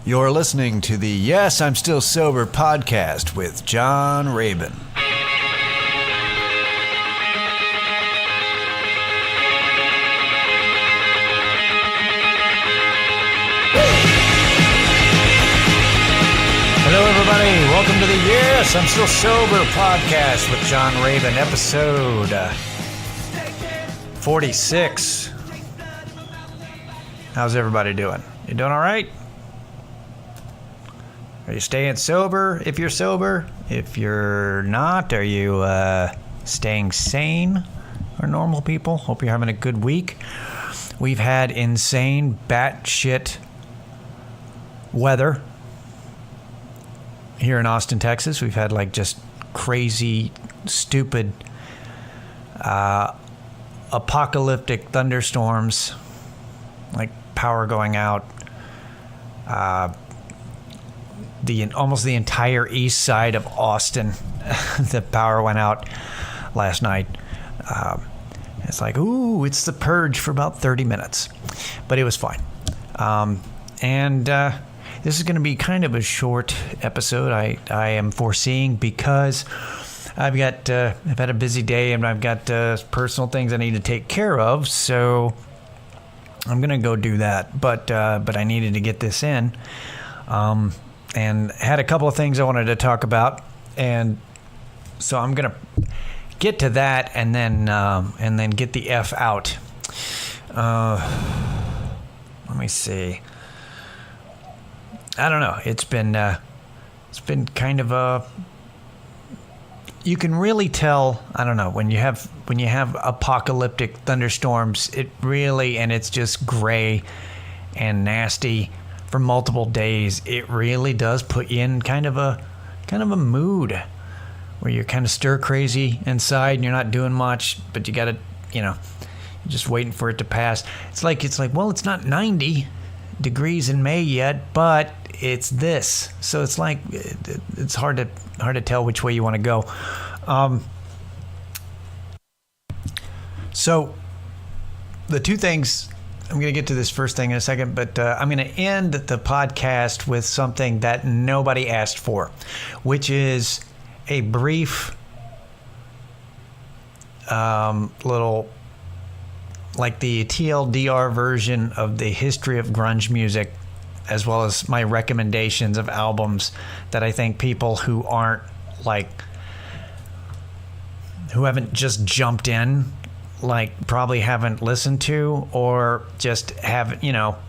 You're listening to the Yes, I'm Still Sober podcast with John Rabin. Hello, everybody. Welcome to the Yes, I'm Still Sober podcast with John Rabin, episode 46. How's everybody doing? You doing all right? Are you staying sober if you're sober? If you're not, are you staying sane or normal people? Hope you're having a good week. We've had insane batshit weather here in Austin, Texas. We've had like just crazy, stupid, apocalyptic thunderstorms, like power going out. Almost the entire east side of Austin, the power went out last night. It's like, ooh, it's the purge for about 30 minutes, but it was fine. This is going to be kind of a short episode. I am foreseeing because I've had a busy day and I've got personal things I need to take care of, so I'm going to go do that. But I needed to get this in. And had a couple of things I wanted to talk about, and so I'm gonna get to that and then get the F out. Let me see. I don't know. It's been kind of a. You can really tell. I don't know, when you have apocalyptic thunderstorms. It really, and it's just gray and nasty for multiple days. It really does put you in kind of a mood where you're kind of stir crazy inside and you're not doing much, but you gotta, you're just waiting for it to pass. It's like, well, it's not 90 degrees in May yet, but it's this. So it's like, it's hard to tell which way you want to go. So the two things, I'm going to get to this first thing in a second, but I'm going to end the podcast with something that nobody asked for, which is a brief little, like the TLDR version of the history of grunge music, as well as my recommendations of albums that I think people who haven't just jumped in, probably haven't listened to, or just haven't,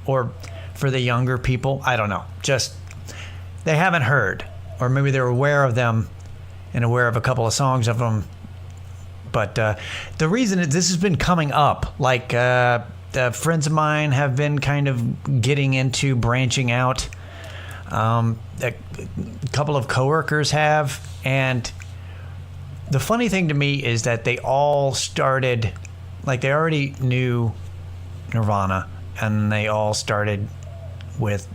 or for the younger people, I don't know, just they haven't heard, or maybe they're aware of them and aware of a couple of songs of them. But the reason is this has been coming up, friends of mine have been kind of getting into branching out. A couple of coworkers have, and the funny thing to me is that they all started, they already knew Nirvana, and they all started with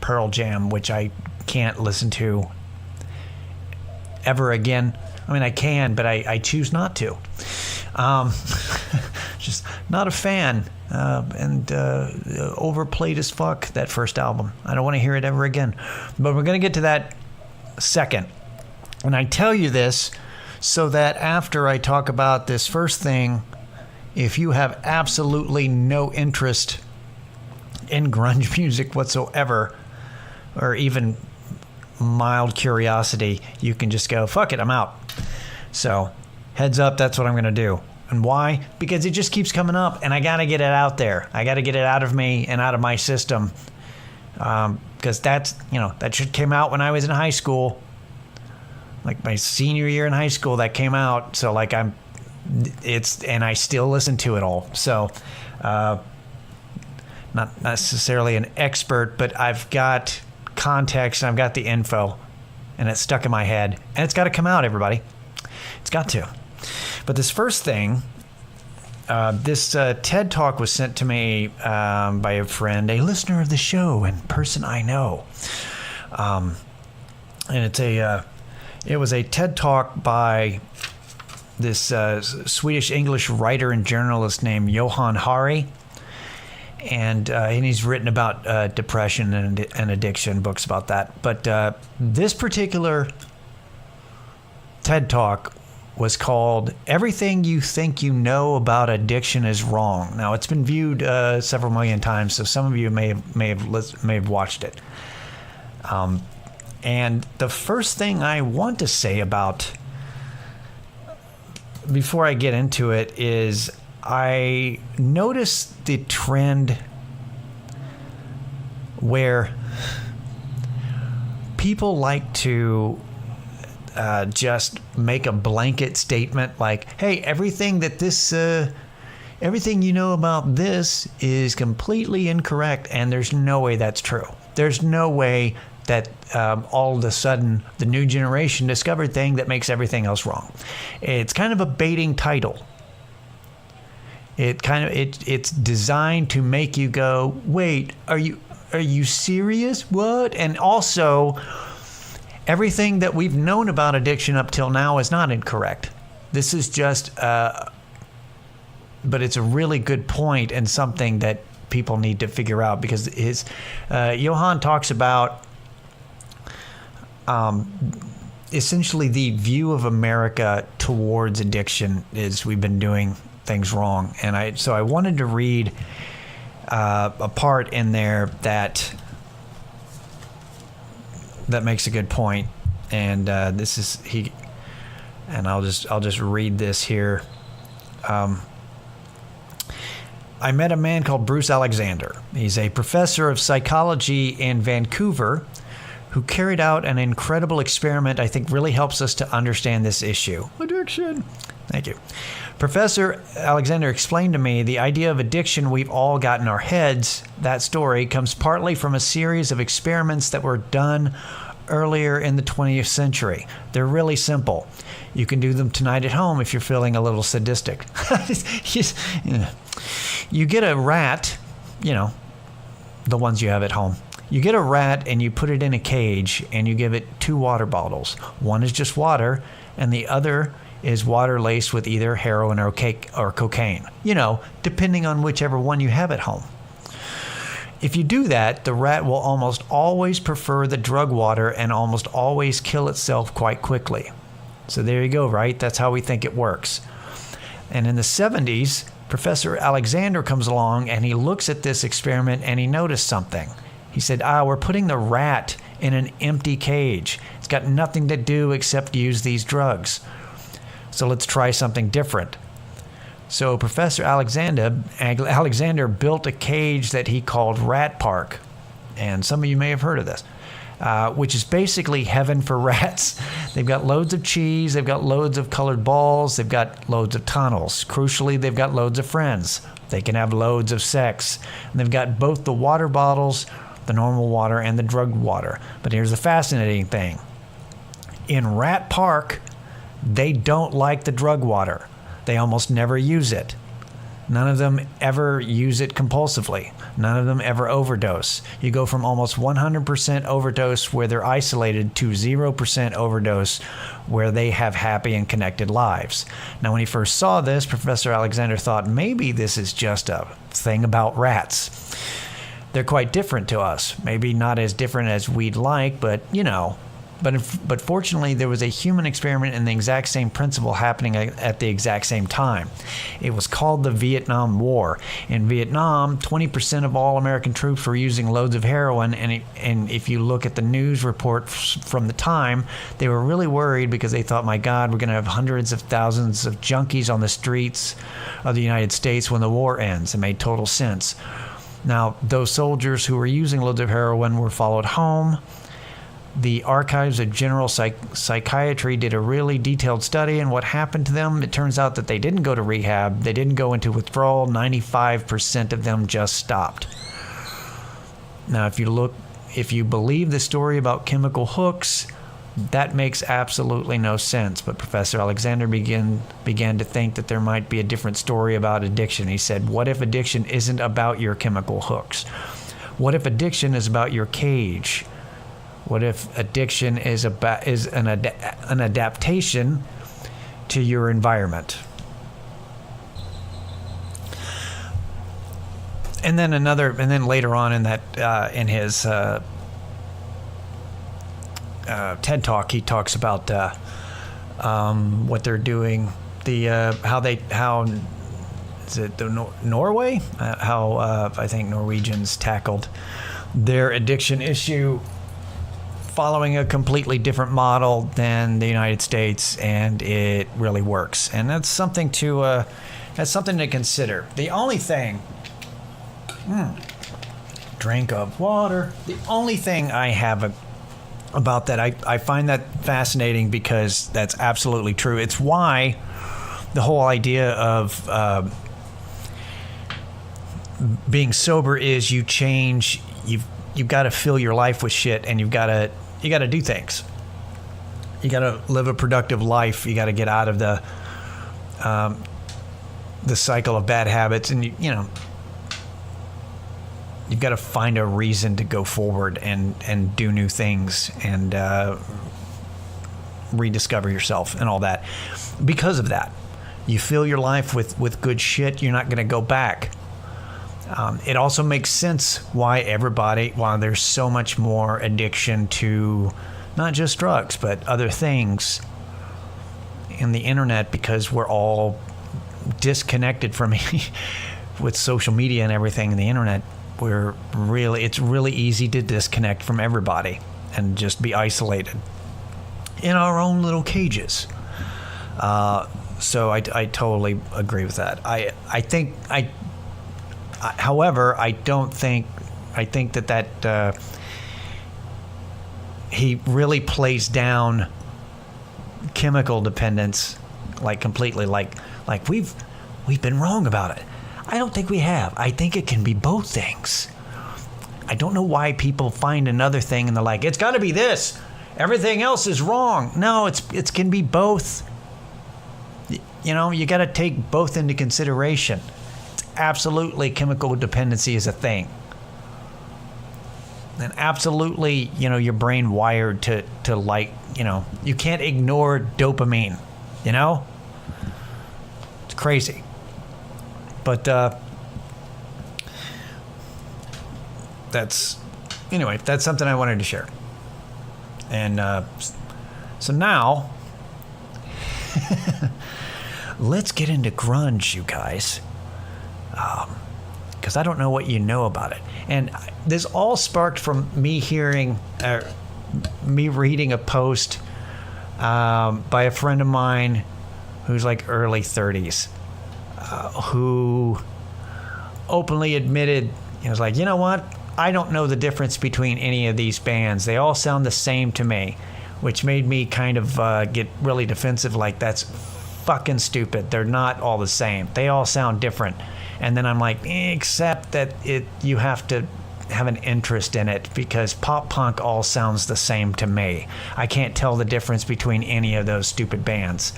Pearl Jam, which I can't listen to ever again. I mean, I can, but I choose not to. Just not a fan, and overplayed as fuck, that first album. I don't want to hear it ever again. But we're going to get to that second. And I tell you this so that after I talk about this first thing, if you have absolutely no interest in grunge music whatsoever, or even mild curiosity, you can just go, fuck it, I'm out. So, heads up, that's what I'm going to do. And why? Because it just keeps coming up, and I got to get it out there. I got to get it out of me and out of my system. Because that shit came out when I was in high school. Like my senior year in high school, that came out. So and I still listen to it all. So, not necessarily an expert, but I've got context and I've got the info, and it's stuck in my head, and it's got to come out, everybody. It's got to. But this first thing, this TED Talk was sent to me by a friend, a listener of the show and person I know. And it was a TED Talk by this Swedish English writer and journalist named Johann Hari. and he's written about depression and addiction, books about that. But this particular TED Talk was called "Everything You Think You Know About Addiction Is Wrong." Now, it's been viewed several million times, so some of you may have watched it. And the first thing I want to say about, before I get into it, is I noticed the trend where people like to just make a blanket statement like, hey, everything you know about this is completely incorrect, and there's no way that's true. There's no way that all of a sudden the new generation discovered thing that makes everything else wrong. It's kind of a baiting title. It's designed to make you go, wait, are you serious? What? And also, everything that we've known about addiction up till now is not incorrect. This is just, but it's a really good point and something that people need to figure out, because Johann talks about essentially the view of America towards addiction is we've been doing things wrong. And I wanted to read a part in there that makes a good point. And this is and I'll just read this here. I met a man called Bruce Alexander. He's a professor of psychology in Vancouver who carried out an incredible experiment I think really helps us to understand this issue. Addiction. Thank you. Professor Alexander explained to me the idea of addiction we've all got in our heads. That story comes partly from a series of experiments that were done earlier in the 20th century. They're really simple. You can do them tonight at home if you're feeling a little sadistic. You get a rat, the ones you have at home. You get a rat and you put it in a cage and you give it 2 water bottles. One is just water and the other is water laced with either heroin or cocaine, depending on whichever one you have at home. If you do that, the rat will almost always prefer the drug water and almost always kill itself quite quickly. So there you go, right? That's how we think it works. And in the 70s, Professor Alexander comes along and he looks at this experiment and he noticed something. He said, we're putting the rat in an empty cage. It's got nothing to do except use these drugs. So let's try something different. So Professor Alexander built a cage that he called Rat Park. And some of you may have heard of this, which is basically heaven for rats. They've got loads of cheese. They've got loads of colored balls. They've got loads of tunnels. Crucially, they've got loads of friends. They can have loads of sex. And they've got both the water bottles, the normal water, and the drug water. But here's the fascinating thing. In Rat Park, they don't like the drug water. They almost never use it. None of them ever use it compulsively. None of them ever overdose. You go from almost 100% overdose where they're isolated to 0% overdose where they have happy and connected lives. Now, when he first saw this, Professor Alexander thought maybe this is just a thing about rats. They're quite different to us. Maybe not as different as we'd like, but But fortunately, there was a human experiment in the exact same principle happening at the exact same time. It was called the Vietnam War. In Vietnam, 20% of all American troops were using loads of heroin, and if you look at the news report from the time, they were really worried because they thought, my God, we're going to have hundreds of thousands of junkies on the streets of the United States when the war ends. It made total sense. Now, those soldiers who were using loads of heroin were followed home. The Archives of General Psychiatry did a really detailed study, and what happened to them, it turns out that they didn't go to rehab, they didn't go into withdrawal, 95% of them just stopped. Now, if you believe the story about chemical hooks, that makes absolutely no sense, but Professor Alexander began to think that there might be a different story about addiction. He said, what if addiction isn't about your chemical hooks? What if addiction is about your cage? What if addiction is an adaptation to your environment? And then later on in that in his TED Talk, he talks about what they're doing, how is it Norway? How I think Norwegians tackled their addiction issue, following a completely different model than the United States, and it really works. And that's something to consider. The only thing, drink of water. The only thing I have about that, I find that fascinating because that's absolutely true. It's why the whole idea of being sober is you've got to fill your life with shit, and you got to do things. You got to live a productive life. You got to get out of the cycle of bad habits, and you've got to find a reason to go forward and do new things and rediscover yourself and all that. Because of that, you fill your life with good shit. You're not going to go back. It also makes sense why there's so much more addiction to not just drugs, but other things in the internet, because we're all disconnected from with social media and everything in the internet. It's really easy to disconnect from everybody and just be isolated in our own little cages. So I totally agree with that. However, I think that he really plays down chemical dependence completely, like we've been wrong about it. I don't think we have. I think it can be both things. I don't know why people find another thing and they're like, it's got to be this. Everything else is wrong. No, it can be both. You got to take both into consideration. Absolutely, chemical dependency is a thing, and absolutely, your brain wired to you can't ignore dopamine. It's crazy, but that's something I wanted to share. And so now let's get into grunge, you guys. Because I don't know what you know about it. And this all sparked from me reading a post by a friend of mine who's early 30s, who openly admitted, he was like, you know what? I don't know the difference between any of these bands. They all sound the same to me, which made me kind of get really defensive, that's fucking stupid. They're not all the same. They all sound different. And then I'm like, except that you have to have an interest in it, because pop punk all sounds the same to me. I can't tell the difference between any of those stupid bands.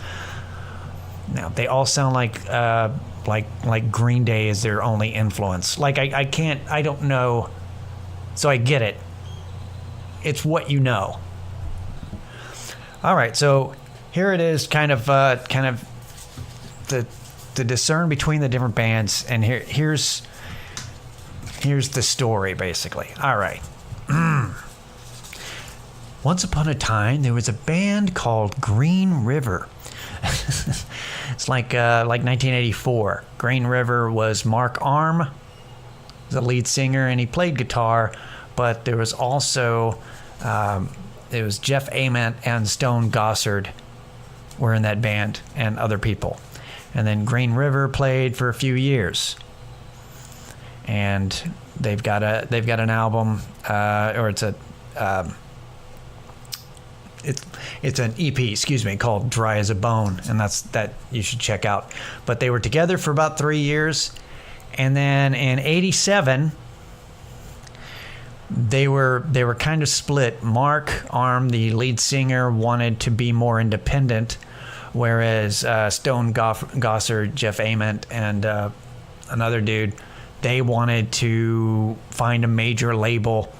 Now, they all sound like Green Day is their only influence. I don't know. So I get it. It's what you know. All right, so here it is, kind of to discern between the different bands, and here's the story, basically. All right. Once upon a time, there was a band called Green River. It's like 1984. Green River was Mark Arm, the lead singer, and he played guitar, but there was also it was Jeff Ament and Stone Gossard were in that band, and other people. And then Green River played for a few years, and they've got an album, or it's an EP, called Dry as a Bone, and that you should check out. But they were together for about 3 years, and then in '87 they were kind of split. Mark Arm, the lead singer, wanted to be more independent, whereas Stone Gossard, Jeff Ament, and another dude, they wanted to find a major label,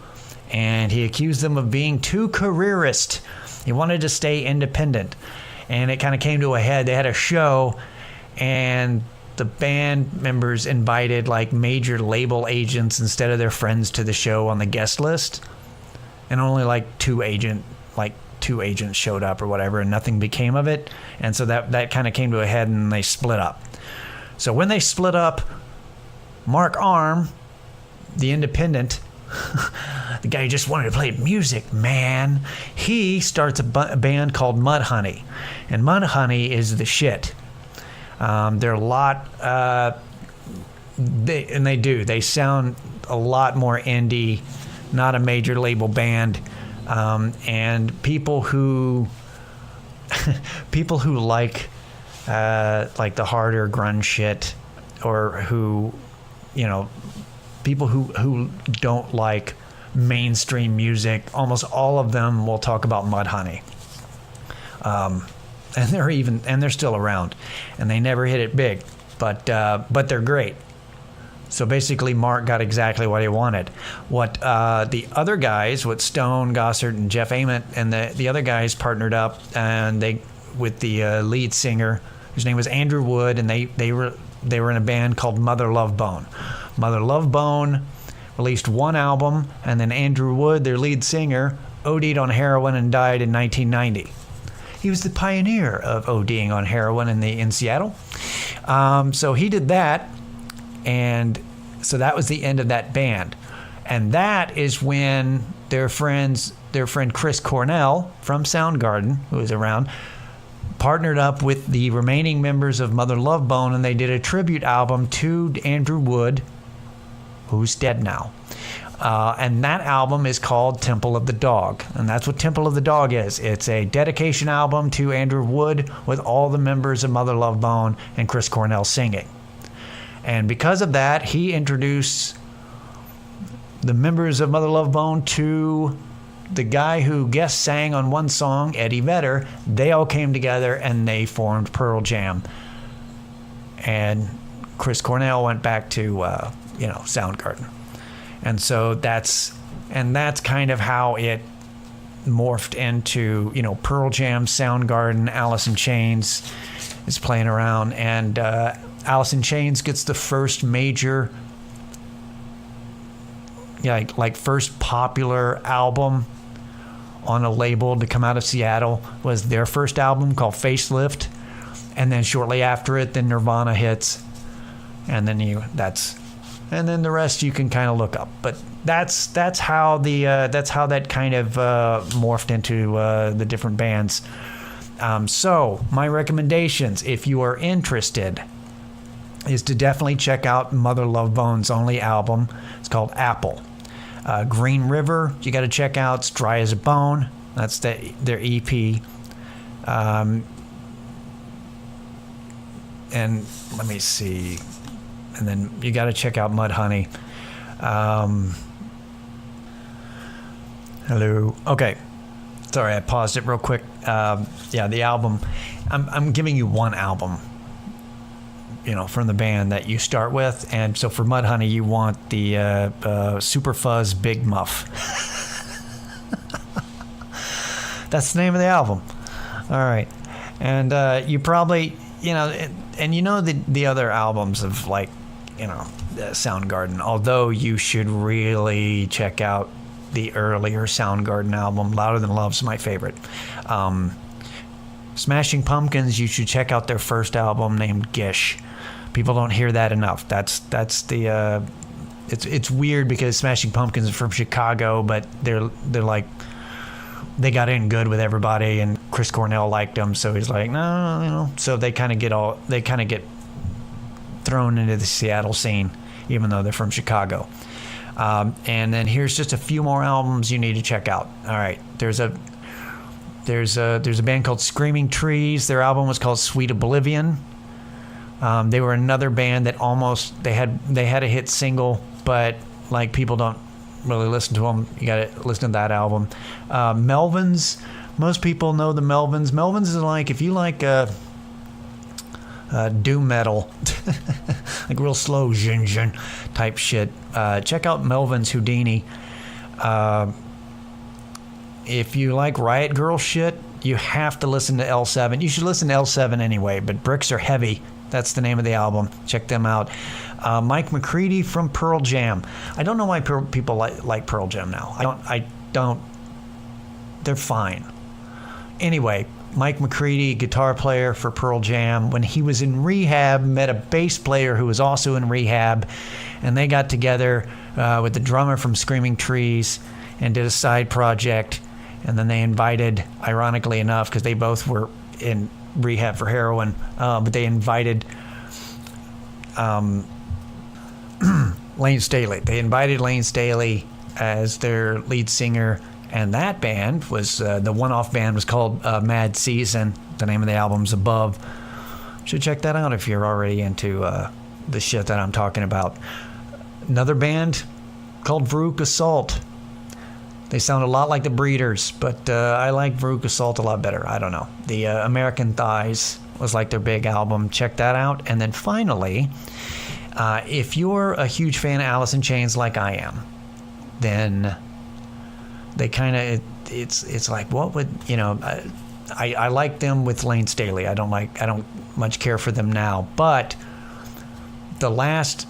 and he accused them of being too careerist. He wanted to stay independent, and it kind of came to a head. They had a show, and the band members invited like major label agents instead of their friends to the show on the guest list, and only like two agents showed up or whatever, and nothing became of it. And so that kind of came to a head, and they split up. So when they split up, Mark Arm, the independent, the guy who just wanted to play music, man, he starts a band called Mudhoney. And Mudhoney is the shit. They're a lot, they sound a lot more indie, not a major label band. And people who like the harder grunge shit, or who, people who don't like mainstream music, almost all of them will talk about Mudhoney. And they're still around, and they never hit it big, but they're great. So basically, Mark got exactly what he wanted. What the other guys, with Stone Gossard and Jeff Ament, and the other guys partnered up, and with the lead singer, whose name was Andrew Wood, and they were in a band called Mother Love Bone. Mother Love Bone released one album, and then Andrew Wood, their lead singer, OD'd on heroin and died in 1990. He was the pioneer of ODing on heroin in Seattle. So he did that, and so that was the end of that band. And that is when their friend Chris Cornell from Soundgarden, who was around, partnered up with the remaining members of Mother Love Bone, and they did a tribute album to Andrew Wood, who's dead now. And that album is called Temple of the Dog. And that's what Temple of the Dog is. It's a dedication album to Andrew Wood with all the members of Mother Love Bone and Chris Cornell singing. And because of that, he introduced the members of Mother Love Bone to the guy who guest sang on one song, Eddie Vedder. They all came together and they formed Pearl Jam. And Chris Cornell went back to, Soundgarden. And so that's kind of how it morphed into, Pearl Jam, Soundgarden, Alice in Chains is playing around. And Alice in Chains gets the first major, first popular album on a label to come out of Seattle. Was their first album called Facelift. And then shortly after it, then Nirvana hits. And then and then the rest you can kind of look up, but that's how that kind of morphed into the different bands. So my recommendations, if you are interested, is to definitely check out Mother Love Bone's only album. It's called Apple. Green River, you got to check out. It's Dry as a Bone. That's their EP. And let me see. And then you got to check out Mudhoney. Hello. Okay. Sorry, I paused it real quick. The album. I'm giving you one album, from the band that you start with. And so for Mudhoney, you want the Super Fuzz Big Muff. That's the name of the album. All right. And you probably, the other albums of Soundgarden, although you should really check out the earlier Soundgarden album. Louder Than Love's my favorite. Smashing Pumpkins, you should check out their first album named Gish. People don't hear that enough. That's the it's weird because Smashing Pumpkins are from Chicago, but they're like, they got in good with everybody, and Chris Cornell liked them, so he's like, no, so they kind of get thrown into the Seattle scene, even though they're from Chicago. And then here's just a few more albums you need to check out. All right, there's a band called Screaming Trees. Their album was called Sweet Oblivion. They were another band that they had a hit single, but people don't really listen to them. You got to listen to that album. Melvins, most people know the Melvins. Melvins is if you like doom metal, like real slow zhin type shit, check out Melvins Houdini. If you like Riot Girl shit, you have to listen to L7. You should listen to L7 anyway, but Bricks Are Heavy. That's the name of the album. Check them out. Mike McCready from Pearl Jam. I don't know why people like Pearl Jam now. I don't. They're fine. Anyway, Mike McCready, guitar player for Pearl Jam. When he was in rehab, met a bass player who was also in rehab, and they got together with the drummer from Screaming Trees and did a side project. And then they invited, ironically enough, because they both were in rehab for heroin, but they invited Lane Staley. They invited Lane Staley as their lead singer, and that band was, the one-off band was called Mad Season. The name of the album's Above. Should check that out if you're already into the shit that I'm talking about. Another band called Veruca Salt. They sound a lot like the Breeders, but I like Veruca Salt a lot better. I don't know. The American Thighs was like their big album. Check that out. And then finally, if you're a huge fan of Alice in Chains like I am, then they kind of, it's like, what would, I like them with Lane Staley. I don't much care for them now. But the last...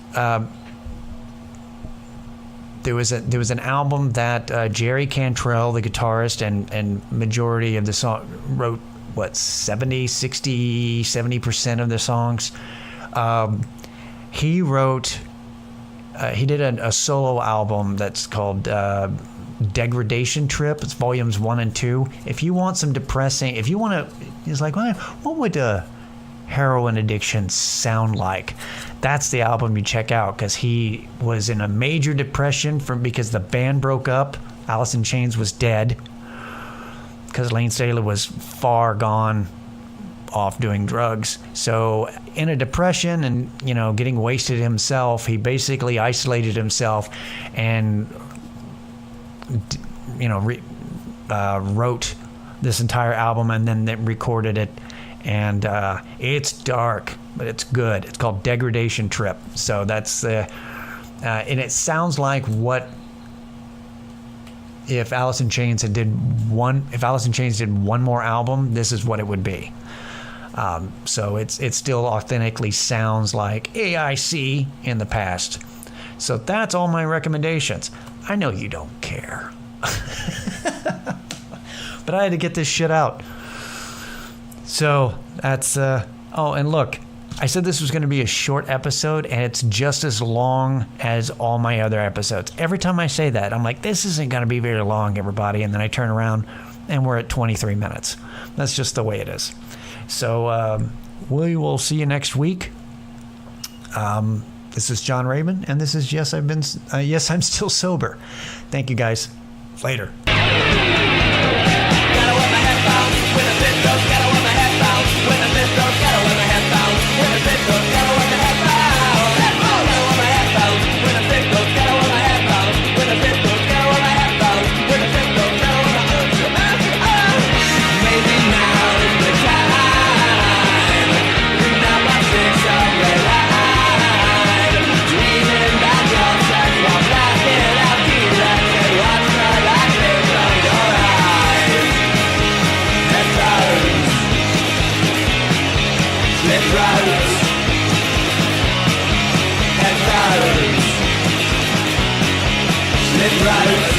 There was an album that Jerry Cantrell, the guitarist and majority of the song, wrote, 70% of the songs. He wrote, he did a solo album that's called Degradation Trip. It's volumes 1 and 2. If you want some depressing, if you want to, it's like, what would heroin addiction sound like? That's the album you check out, because he was in a major depression because the band broke up. Alice in Chains was dead because Lane Staley was far gone off doing drugs. So in a depression and getting wasted himself, he basically isolated himself and wrote this entire album, and then they recorded it. And it's dark, but it's good. It's called Degradation Trip. So that's and it sounds like what if Alice in Chains did one more album, this is what it would be. So it still authentically sounds like AIC in the past. So that's all my recommendations. I know you don't care, but I had to get this shit out. So that's, and look, I said this was going to be a short episode, and it's just as long as all my other episodes. Every time I say that, I'm like, this isn't going to be very long, everybody. And then I turn around, and we're at 23 minutes. That's just the way it is. So we will see you next week. This is John Raymond, and this is Yes, I'm Still Sober. Thank you, guys. Later. Right.